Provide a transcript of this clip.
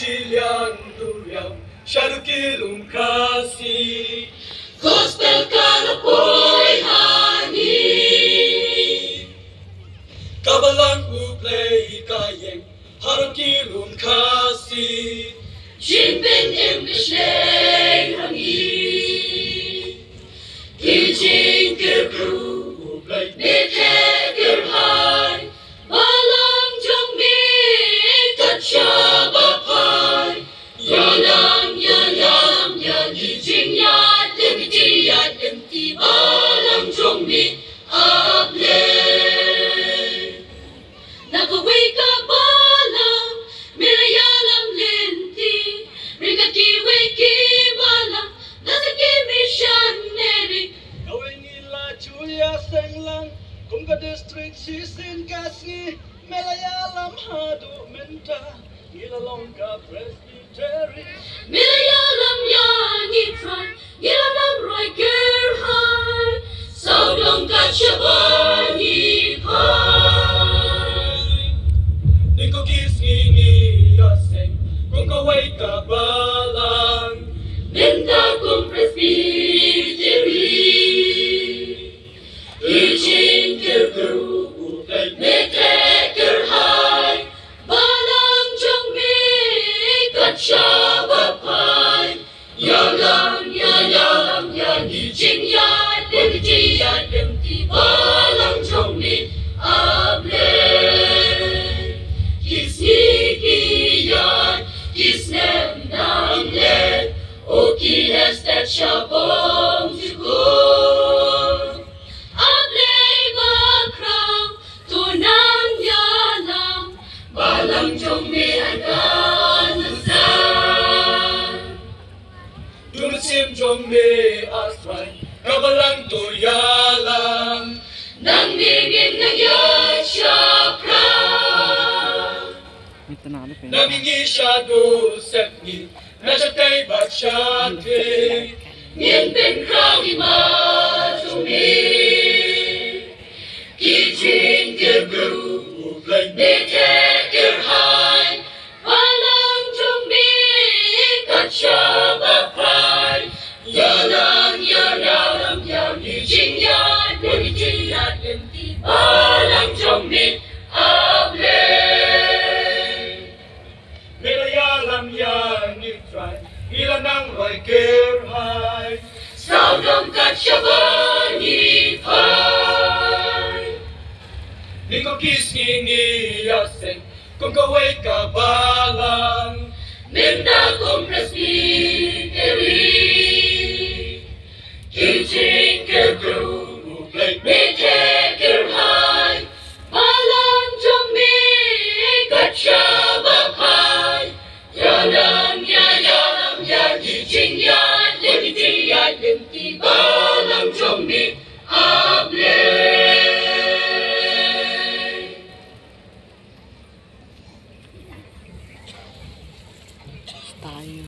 Chilian Durian, Shadukilum Kasi, Gospel Kanapoy Hani, Kabalang Uplay Kayeng, Harukilum Kasi, Jinping Impishnay Hani, Kijing Kirkru, Uplay Nite Kirhai, Balang Jongmi, Kachabapai, Yalang Yalam Yajing Yad, Limiti Yad, Limti Balang Jongmi, Able. Nakawika Balang, Mylliem Linti, Rikaki Wiki Balang, Nasaki Missionary. Knowing ila Julia Senglang, Kumka District Sisin Kasni, Malayalam Hadu Menta, Ilalongka Presbyterian. Mylliem Yanitran, Yilanam Roy Gerhai, Saudong Kachabani Pai. Niko Kisni Yaseng, Kumka Weka Balang, Minta Kum Presbyterian, Kijing Kirkru, Uplay Nite Kirhai, Balang Jongmi, Kachabapai, Yalang Yajing Yad, Limiti Yad, Limti Balang Jongmi, Able. Kisniki Yad, Kisnem Nang Led, Oki Hestet Shabong Tugur. Able Bakrang, Tunang Yalang, Balang Jongmi Anganazan. Dunasim Jombe Astray, Kabalang Toyalang, Nang ningin ng Yashapra, Nabingi Shadu Sepni, Nashatay Bachate, Nien Ben Kragi Majumi, Kijing Kirgru, Uplay Nite Kirhai, Balang Jongmi, Kachabapai, Yalang Yajing Yad, Limiti Yad, Limti Balang Jongmi, Able. Malayalam Yanitray, Ilanang Roy Gerhai, Saudong Kachabani Pai. Niko Kisni Yaseng, Kumka Weka Balang, Minta Kum Presbyterian, Kijing Kirkru, Uplay Nite Kirhai, Balang Jongmi, Kachabapai, Yalang Yajing Yad, Limiti Yad, Limti Balang Jongmi, Able. Tayo.